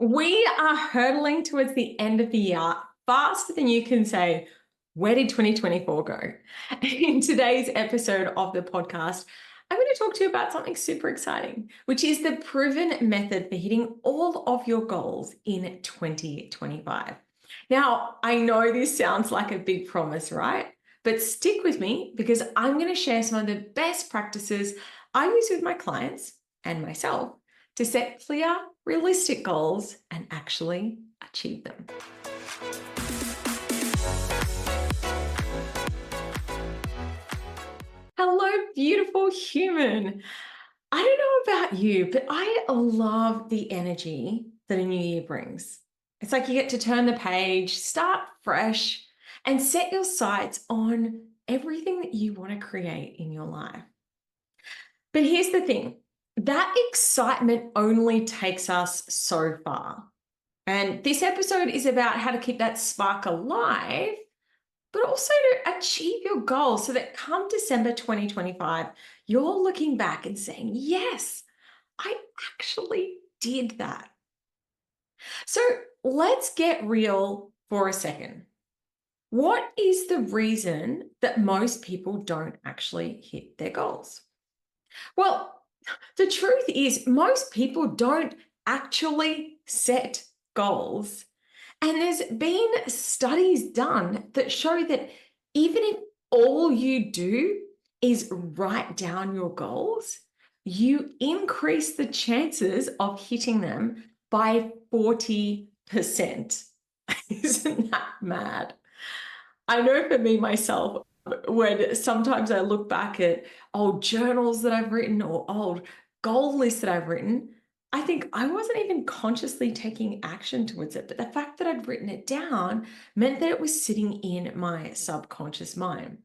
We are hurtling towards the end of the year faster than you can say, where did 2024 go? In today's episode of the podcast, I'm going to talk to you about something super exciting, which is the proven method for hitting all of your goals in 2025. Now, I know this sounds like a big promise, right? But stick with me because I'm going to share some of the best practices I use with my clients and myself to set clear, realistic goals and actually achieve them. Hello, beautiful human. I don't know about you, but I love the energy that a new year brings. It's like you get to turn the page, start fresh, and set your sights on everything that you want to create in your life. But here's the thing, that excitement only takes us so far. And this episode is about how to keep that spark alive, but also to achieve your goals so that come December 2025, you're looking back and saying, yes, I actually did that. So let's get real for a second. What is the reason that most people don't actually hit their goals? Well, the truth is, most people don't actually set goals. And there's been studies done that show that even if all you do is write down your goals, you increase the chances of hitting them by 40%. Isn't that mad? I know for me myself, when sometimes I look back at old journals that I've written or old goal lists that I've written, I think I wasn't even consciously taking action towards it. But the fact that I'd written it down meant that it was sitting in my subconscious mind.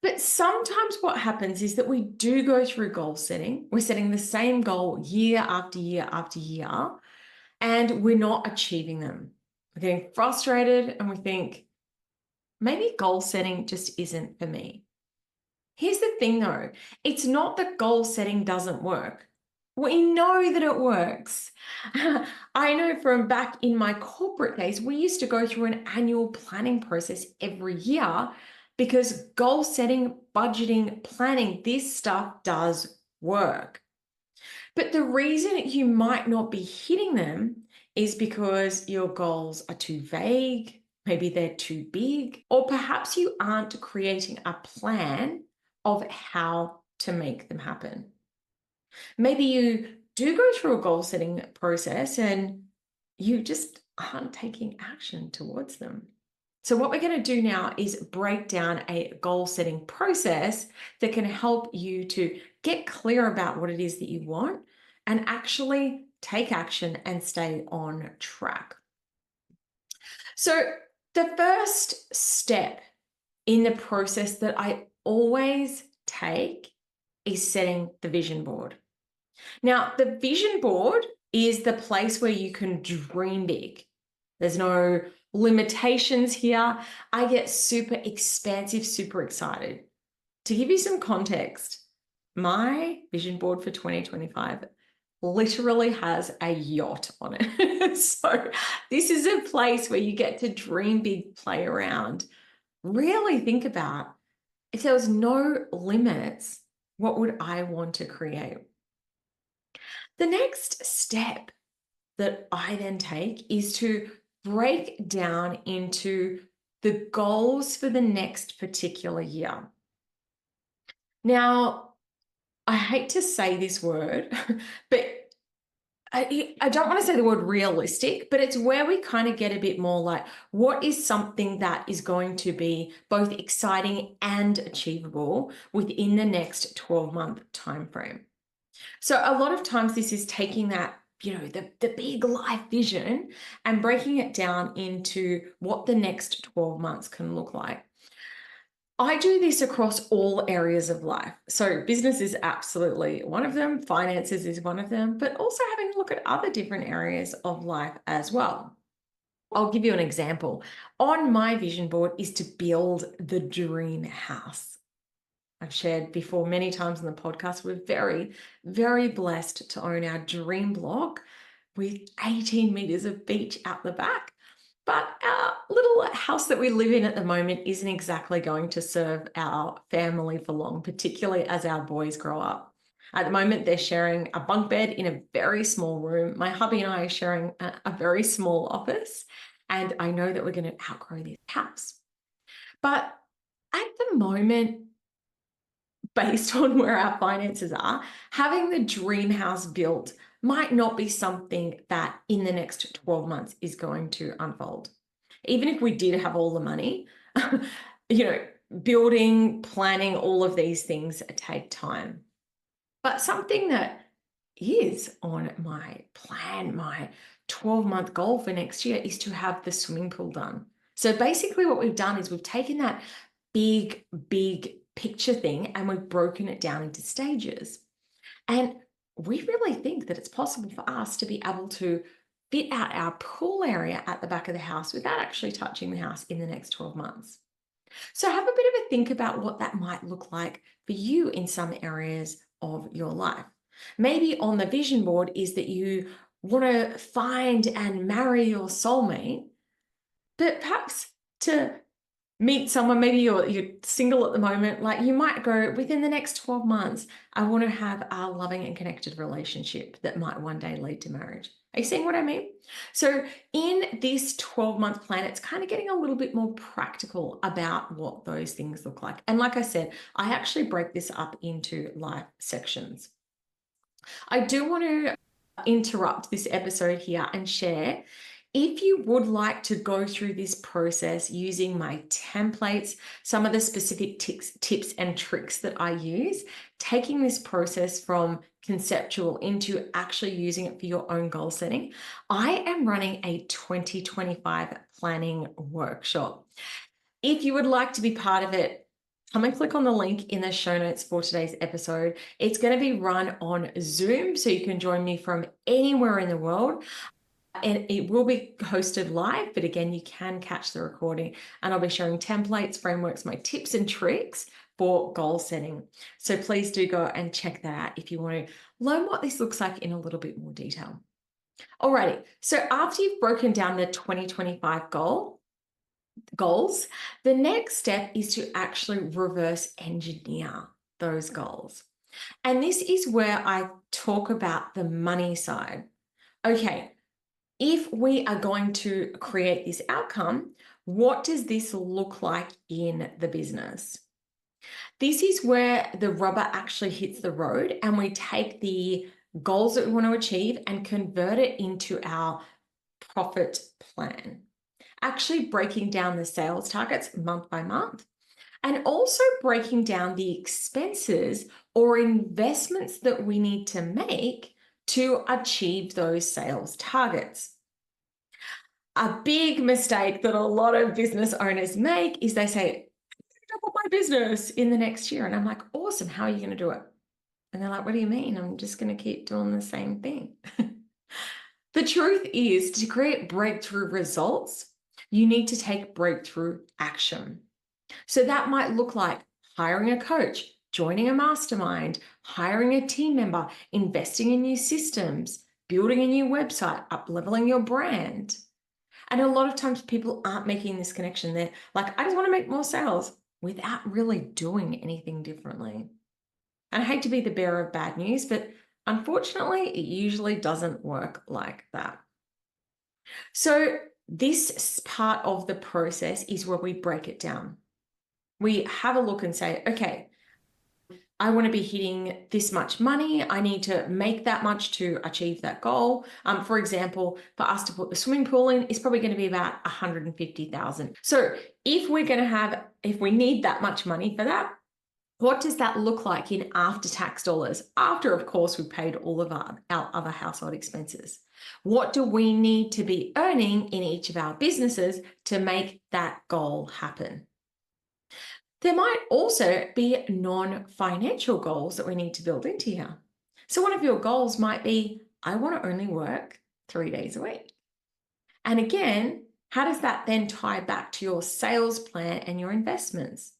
But sometimes what happens is that we do go through goal setting. We're setting the same goal year after year after year, and we're not achieving them. We're getting frustrated and we think, maybe goal setting just isn't for me. Here's the thing though, it's not that goal setting doesn't work. We know that it works. I know from back in my corporate days, we used to go through an annual planning process every year because goal setting, budgeting, planning, this stuff does work. But the reason you might not be hitting them is because your goals are too vague, maybe they're too big, or perhaps you aren't creating a plan of how to make them happen. Maybe you do go through a goal setting process and you just aren't taking action towards them. So what we're going to do now is break down a goal setting process that can help you to get clear about what it is that you want and actually take action and stay on track. So the first step in the process that I always take is setting the vision board. Now, the vision board is the place where you can dream big. There's no limitations here. I get super expansive, super excited. To give you some context, my vision board for 2025 literally has a yacht on it. So this is a place where you get to dream big, play around. Really think about, if there was no limits, what would I want to create? The next step that I then take is to break down into the goals for the next particular year. Now, I hate to say this word, but I don't want to say the word realistic, but it's where we kind of get a bit more like, what is something that is going to be both exciting and achievable within the next 12-month time frame? So a lot of times this is taking that, the big life vision and breaking it down into what the next 12 months can look like. I do this across all areas of life. So business is absolutely one of them, finances is one of them, but also having a look at other different areas of life as well. I'll give you an example. On my vision board is to build the dream house. I've shared before many times on the podcast, we're very, very blessed to own our dream block with 18 meters of beach out the back. But our little house that we live in at the moment isn't exactly going to serve our family for long, particularly as our boys grow up. At the moment, they're sharing a bunk bed in a very small room. My hubby and I are sharing a very small office, and I know that we're going to outgrow this house. But at the moment, based on where our finances are, having the dream house built might not be something that in the next 12 months is going to unfold. Even if we did have all the money, you know, building, planning, all of these things take time. But something that is on my plan, my 12-month goal for next year is to have the swimming pool done. So basically what we've done is we've taken that big picture thing and we've broken it down into stages. And we really think that it's possible for us to be able to fit out our pool area at the back of the house without actually touching the house in the next 12 months. So have a bit of a think about what that might look like for you in some areas of your life. Maybe on the vision board is that you want to find and marry your soulmate, but perhaps to meet someone, maybe you're single at the moment, like you might go within the next 12 months, I want to have a loving and connected relationship that might one day lead to marriage. Are you seeing what I mean? So in this 12-month plan, it's kind of getting a little bit more practical about what those things look like. And like I said, I actually break this up into life sections. I do want to interrupt this episode here and share, if you would like to go through this process using my templates, some of the specific tips and tricks that I use, taking this process from conceptual into actually using it for your own goal setting, I am running a 2025 planning workshop. If you would like to be part of it, come and click on the link in the show notes for today's episode. It's going to be run on Zoom, so you can join me from anywhere in the world. And it will be hosted live, but again, you can catch the recording, and I'll be sharing templates, frameworks, my tips and tricks for goal setting. So please do go and check that out if you want to learn what this looks like in a little bit more detail. Alrighty, so after you've broken down the 2025 goals, the next step is to actually reverse engineer those goals. And this is where I talk about the money side. Okay, if we are going to create this outcome, what does this look like in the business? This is where the rubber actually hits the road and we take the goals that we want to achieve and convert it into our profit plan. Actually breaking down the sales targets month by month, and also breaking down the expenses or investments that we need to make to achieve those sales targets. A big mistake that a lot of business owners make is they say, double my business in the next year. And I'm like, awesome, how are you going to do it? And they're like, what do you mean? I'm just going to keep doing the same thing. The truth is, to create breakthrough results, you need to take breakthrough action. So that might look like hiring a coach, joining a mastermind, hiring a team member, investing in new systems, building a new website, up-leveling your brand. And a lot of times people aren't making this connection. They're like, I just want to make more sales without really doing anything differently. And I hate to be the bearer of bad news, but unfortunately, it usually doesn't work like that. So this part of the process is where we break it down. We have a look and say, okay, I want to be hitting this much money. I need to make that much to achieve that goal. For example, for us to put the swimming pool in, it's probably going to be about 150,000. So if we need that much money for that, what does that look like in after-tax dollars? After, of course, we've paid all of our other household expenses. What do we need to be earning in each of our businesses to make that goal happen? There might also be non-financial goals that we need to build into here. So one of your goals might be, I want to only work 3 days a week. And again, how does that then tie back to your sales plan and your investments?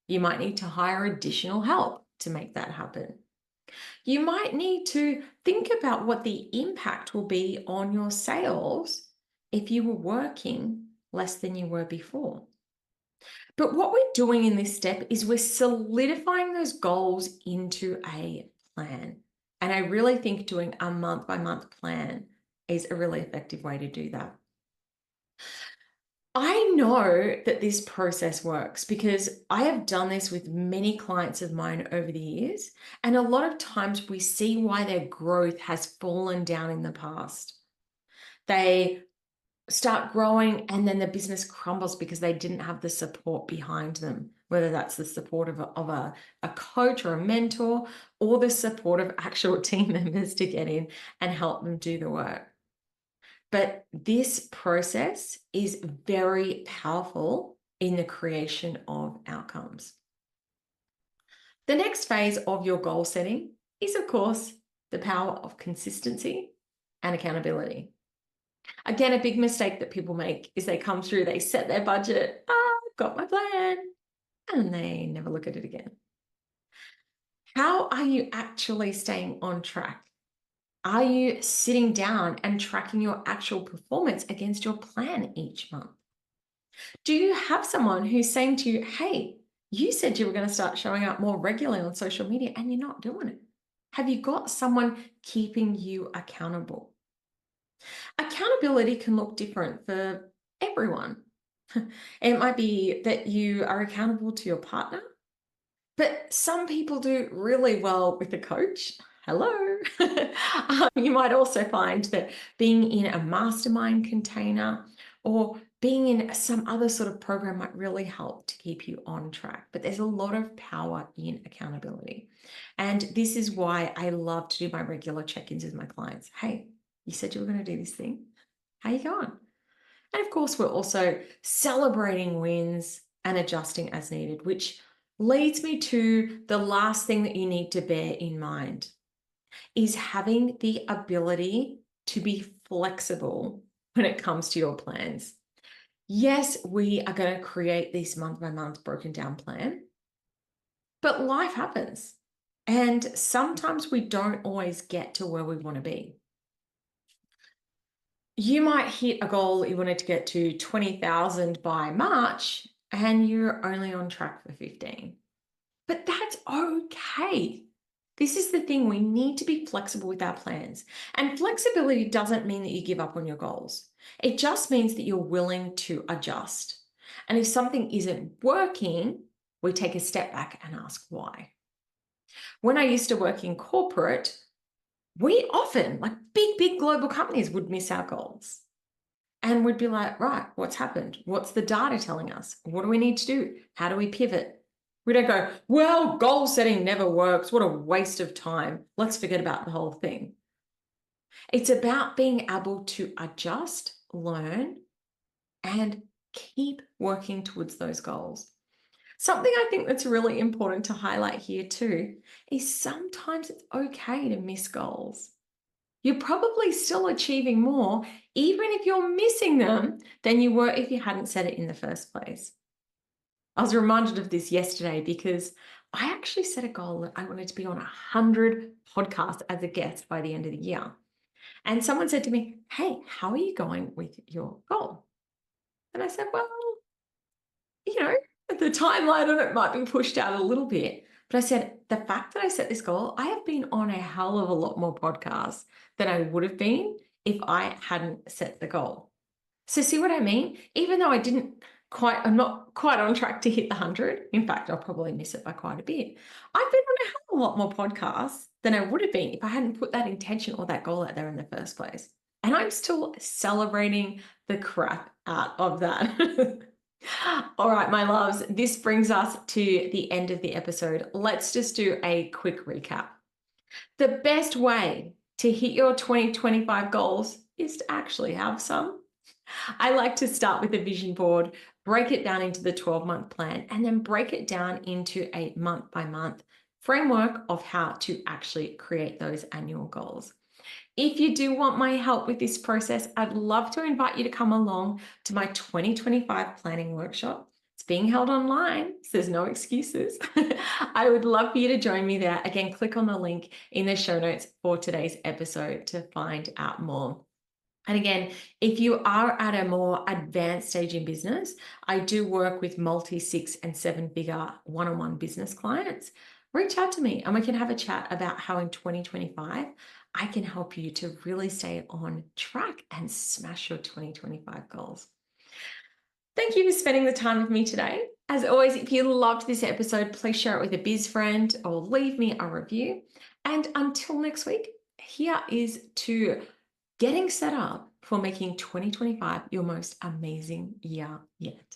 You might need to hire additional help to make that happen. You might need to think about what the impact will be on your sales if you were working less than you were before. But what we're doing in this step is we're solidifying those goals into a plan. And I really think doing a month by month plan is a really effective way to do that. I know that this process works because I have done this with many clients of mine over the years. And a lot of times we see why their growth has fallen down in the past. They start growing and then the business crumbles because they didn't have the support behind them, whether that's the support of a coach or a mentor or the support of actual team members to get in and help them do the work. But this process is very powerful in the creation of outcomes. The next phase of your goal setting is, of course, the power of consistency and accountability. Again, a big mistake that people make is they come through, they set their budget, I've got my plan, and they never look at it again. How are you actually staying on track? Are you sitting down and tracking your actual performance against your plan each month? Do you have someone who's saying to you, hey, you said you were going to start showing up more regularly on social media and you're not doing it? Have you got someone keeping you accountable? Accountability can look different for everyone. It might be that you are accountable to your partner, but some people do really well with a coach. Hello. You might also find that being in a mastermind container or being in some other sort of program might really help to keep you on track. But there's a lot of power in accountability. And this is why I love to do my regular check-ins with my clients. Hey, you said you were going to do this thing. How you going? And of course, we're also celebrating wins and adjusting as needed, which leads me to the last thing that you need to bear in mind is having the ability to be flexible when it comes to your plans. Yes, we are going to create this month by month broken down plan, but life happens. And sometimes we don't always get to where we want to be. You might hit a goal that you wanted to get to 20,000 by March and you're only on track for 15. But that's okay. This is the thing, we need to be flexible with our plans. And flexibility doesn't mean that you give up on your goals. It just means that you're willing to adjust. And if something isn't working, we take a step back and ask why. When I used to work in corporate, we often, like big global companies, would miss our goals. And we'd be like, right, what's happened? What's the data telling us? What do we need to do? How do we pivot? We don't go, well, goal setting never works. What a waste of time. Let's forget about the whole thing. It's about being able to adjust, learn, and keep working towards those goals. Something I think that's really important to highlight here too is sometimes it's okay to miss goals. You're probably still achieving more, even if you're missing them, than you were if you hadn't set it in the first place. I was reminded of this yesterday because I actually set a goal that I wanted to be on 100 podcasts as a guest by the end of the year. And someone said to me, hey, how are you going with your goal? And I said, well, the timeline on it might be pushed out a little bit. But I said, the fact that I set this goal, I have been on a hell of a lot more podcasts than I would have been if I hadn't set the goal. So see what I mean? Even though I'm not quite on track to hit the 100. In fact, I'll probably miss it by quite a bit. I've been on a hell of a lot more podcasts than I would have been if I hadn't put that intention or that goal out there in the first place. And I'm still celebrating the crap out of that. All right, my loves, this brings us to the end of the episode. Let's just do a quick recap. The best way to hit your 2025 goals is to actually have some. I like to start with a vision board, break it down into the 12-month plan, and then break it down into a month-by-month framework of how to actually create those annual goals. If you do want my help with this process, I'd love to invite you to come along to my 2025 planning workshop. It's being held online, so there's no excuses. I would love for you to join me there. Again, click on the link in the show notes for today's episode to find out more. And again, if you are at a more advanced stage in business, I do work with multi 6 and 7 figure one-on-one business clients. Reach out to me and we can have a chat about how in 2025 I can help you to really stay on track and smash your 2025 goals. Thank you for spending the time with me today. As always, if you loved this episode, please share it with a biz friend or leave me a review. And until next week, here is to getting set up for making 2025 your most amazing year yet.